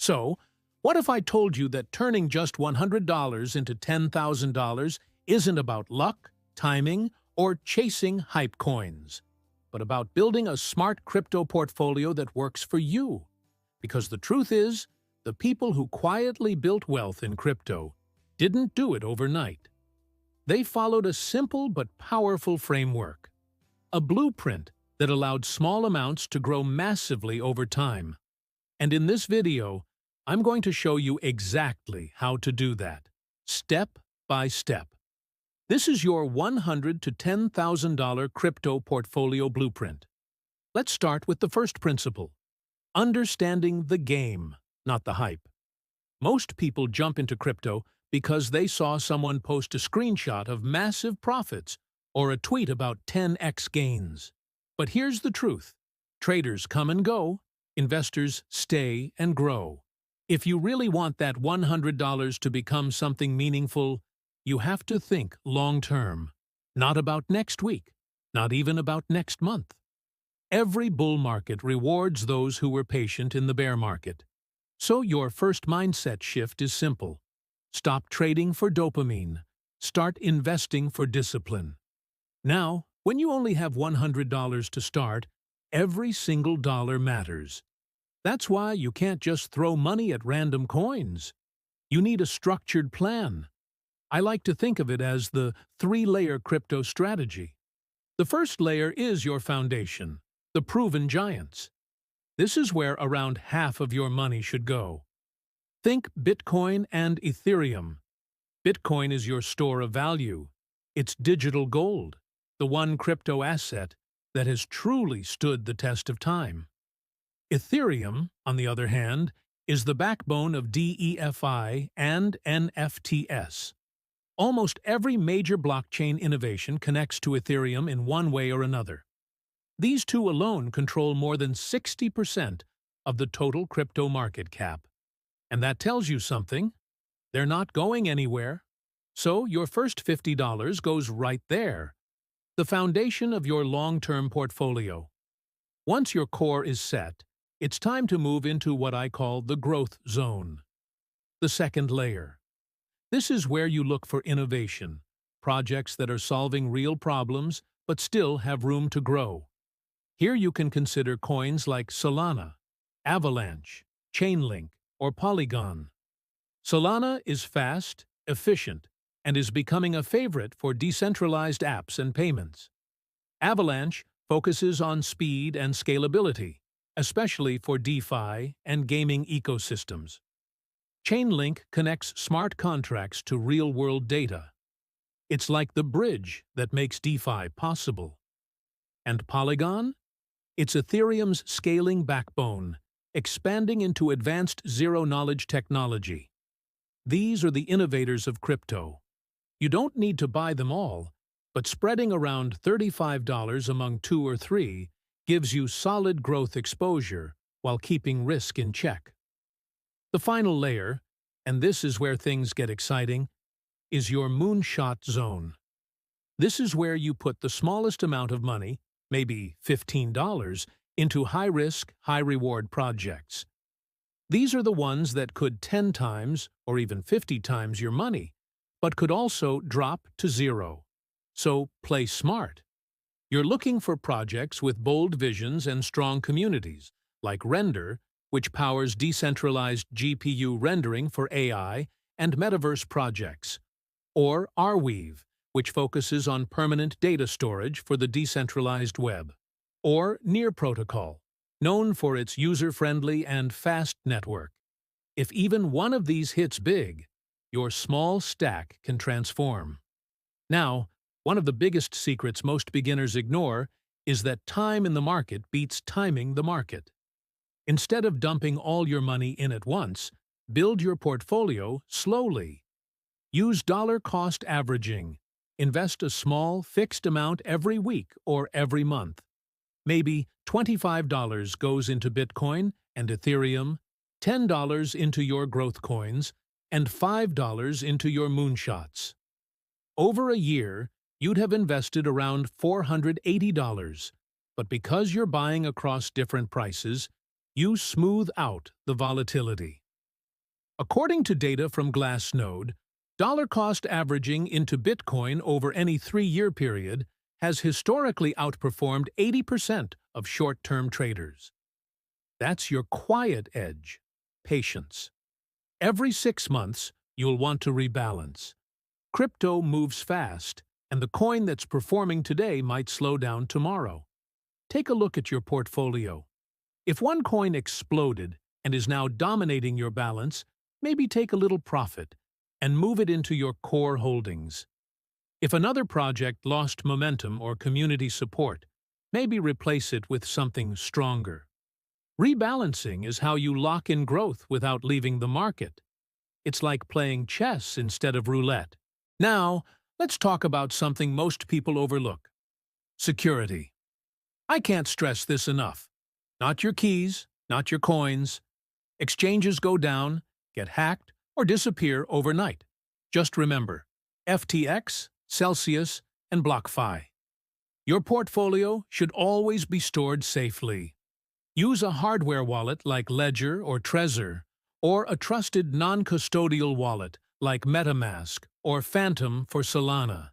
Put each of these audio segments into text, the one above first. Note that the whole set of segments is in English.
So, what if I told you that turning just $100 into $10,000 isn't about luck, timing, or chasing hype coins, but about building a smart crypto portfolio that works for you? Because the truth is, the people who quietly built wealth in crypto didn't do it overnight. They followed a simple but powerful framework, a blueprint that allowed small amounts to grow massively over time. And in this video, I'm going to show you exactly how to do that, step by step. This is your $100 to $10,000 crypto portfolio blueprint. Let's start with the first principle: understanding the game, not the hype. Most people jump into crypto because they saw someone post a screenshot of massive profits or a tweet about 10x gains. But here's the truth: traders come and go, investors stay and grow. If you really want that $100 to become something meaningful, you have to think long-term, not about next week, not even about next month. Every bull market rewards those who were patient in the bear market. So your first mindset shift is simple. Stop trading for dopamine. Start investing for discipline. Now, when you only have $100 to start, every single dollar matters. That's why you can't just throw money at random coins. You need a structured plan. I like to think of it as the three-layer crypto strategy. The first layer is your foundation, the proven giants. This is where around half of your money should go. Think Bitcoin and Ethereum. Bitcoin is your store of value. It's digital gold, the one crypto asset that has truly stood the test of time. Ethereum, on the other hand, is the backbone of DeFi and NFTs. Almost every major blockchain innovation connects to Ethereum in one way or another. These two alone control more than 60% of the total crypto market cap. And that tells you something. They're not going anywhere. So your first $50 goes right there, the foundation of your long-term portfolio. Once your core is set, it's time to move into what I call the growth zone, the second layer. This is where you look for innovation, projects that are solving real problems but still have room to grow. Here you can consider coins like Solana, Avalanche, Chainlink, or Polygon. Solana is fast, efficient, and is becoming a favorite for decentralized apps and payments. Avalanche focuses on speed and scalability, especially for DeFi and gaming ecosystems. Chainlink connects smart contracts to real-world data. It's like the bridge that makes DeFi possible. And Polygon? It's Ethereum's scaling backbone, expanding into advanced zero-knowledge technology. These are the innovators of crypto. You don't need to buy them all, but spreading around $35 among two or three gives you solid growth exposure while keeping risk in check. The final layer, and this is where things get exciting, is your moonshot zone. This is where you put the smallest amount of money, maybe $15, into high-risk, high-reward projects. These are the ones that could 10 times or even 50 times your money, but could also drop to zero. So play smart. You're looking for projects with bold visions and strong communities, like Render, which powers decentralized GPU rendering for AI and metaverse projects, or Arweave, which focuses on permanent data storage for the decentralized web, or Near Protocol, known for its user-friendly and fast network. If even one of these hits big, your small stack can transform. Now, one of the biggest secrets most beginners ignore is that time in the market beats timing the market. Instead of dumping all your money in at once, build your portfolio slowly. Use dollar-cost averaging. Invest a small, fixed amount every week or every month. Maybe $25 goes into Bitcoin and Ethereum, $10 into your growth coins, and $5 into your moonshots. Over a year, you'd have invested around $480, but because you're buying across different prices, you smooth out the volatility. According to data from Glassnode, dollar cost averaging into Bitcoin over any 3-year period has historically outperformed 80% of short-term traders. That's your quiet edge, patience. Every 6 months, you'll want to rebalance. Crypto moves fast, and the coin that's performing today might slow down tomorrow. Take a look at your portfolio. If one coin exploded and is now dominating your balance, maybe take a little profit and move it into your core holdings. If another project lost momentum or community support, maybe replace it with something stronger. Rebalancing is how you lock in growth without leaving the market. It's like playing chess instead of roulette. Now, let's talk about something most people overlook: security. I can't stress this enough. Not your keys, not your coins. Exchanges go down, get hacked, or disappear overnight. Just remember: FTX, Celsius, and BlockFi. Your portfolio should always be stored safely. Use a hardware wallet like Ledger or Trezor, or a trusted non-custodial wallet like MetaMask or Phantom for Solana.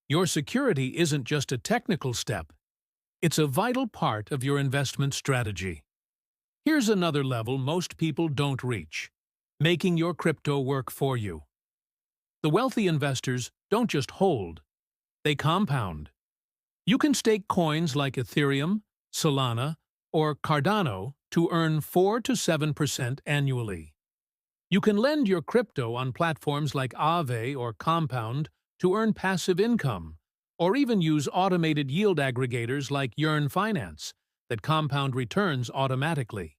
Your security isn't just a technical step. It's a vital part of your investment strategy. Here's another level most people don't reach: making your crypto work for you. The wealthy investors don't just hold, they compound. You can stake coins like Ethereum, Solana, or Cardano to earn 4 to 7% annually. You can lend your crypto on platforms like Aave or Compound to earn passive income, or even use automated yield aggregators like Yearn Finance that compound returns automatically.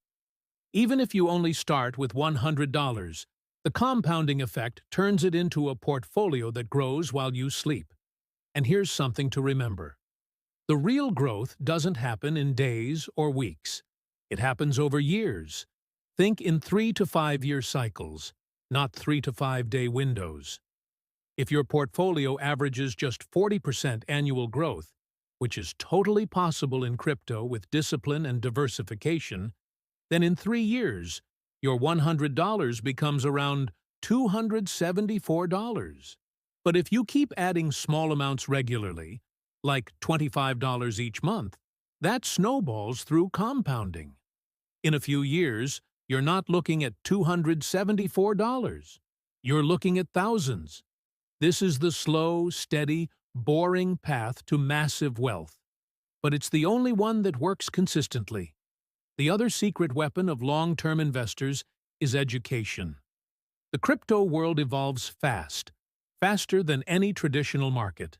Even if you only start with $100, the compounding effect turns it into a portfolio that grows while you sleep. And here's something to remember: the real growth doesn't happen in days or weeks. It happens over years. Think in 3 to 5 year cycles, not 3 to 5 day windows. If your portfolio averages just 40% annual growth, which is totally possible in crypto with discipline and diversification, then in 3 years, your $100 becomes around $274. But if you keep adding small amounts regularly, like $25 each month, that snowballs through compounding. In a few years, you're not looking at $274. You're looking at thousands. This is the slow, steady, boring path to massive wealth. But it's the only one that works consistently. The other secret weapon of long-term investors is education. The crypto world evolves fast, faster than any traditional market.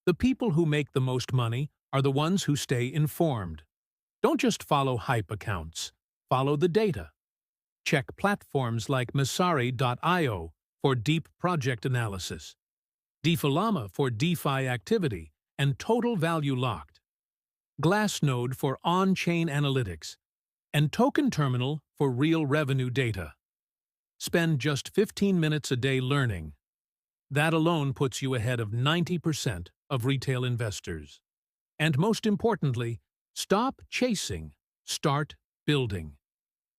The people who make the most money are the ones who stay informed. Don't just follow hype accounts. Follow the data. Check platforms like Messari.io for deep project analysis, DeFiLlama for DeFi activity and total value locked, Glassnode for on-chain analytics, and Token Terminal for real revenue data. Spend just 15 minutes a day learning. That alone puts you ahead of 90% of retail investors. And most importantly, stop chasing, start building.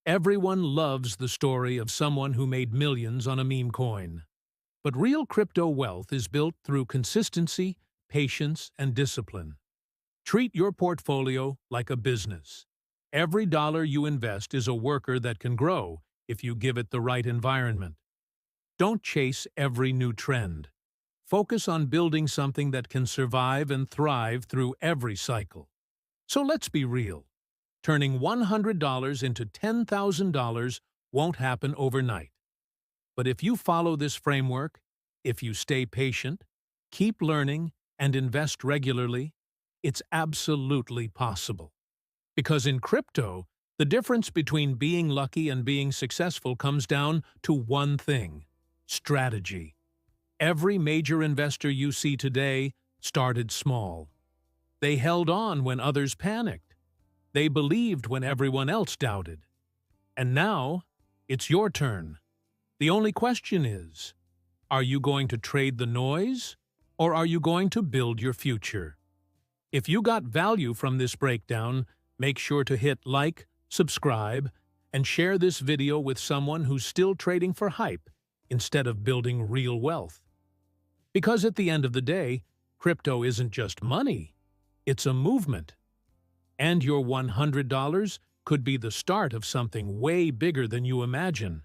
Everyone loves the story of someone who made millions on a meme coin. But real crypto wealth is built through consistency, patience, and discipline. Treat your portfolio like a business. Every dollar you invest is a worker that can grow if you give it the right environment. Don't chase every new trend. Focus on building something that can survive and thrive through every cycle. So let's be real. Turning $100 into $10,000 won't happen overnight. But if you follow this framework, if you stay patient, keep learning, and invest regularly, it's absolutely possible. Because in crypto, the difference between being lucky and being successful comes down to one thing: strategy. Every major investor you see today started small. They held on when others panicked. They believed when everyone else doubted. And now, it's your turn. The only question is, are you going to trade the noise, or are you going to build your future? If you got value from this breakdown, make sure to hit like, subscribe, and share this video with someone who's still trading for hype instead of building real wealth. Because at the end of the day, crypto isn't just money, it's a movement. And your $100 could be the start of something way bigger than you imagine.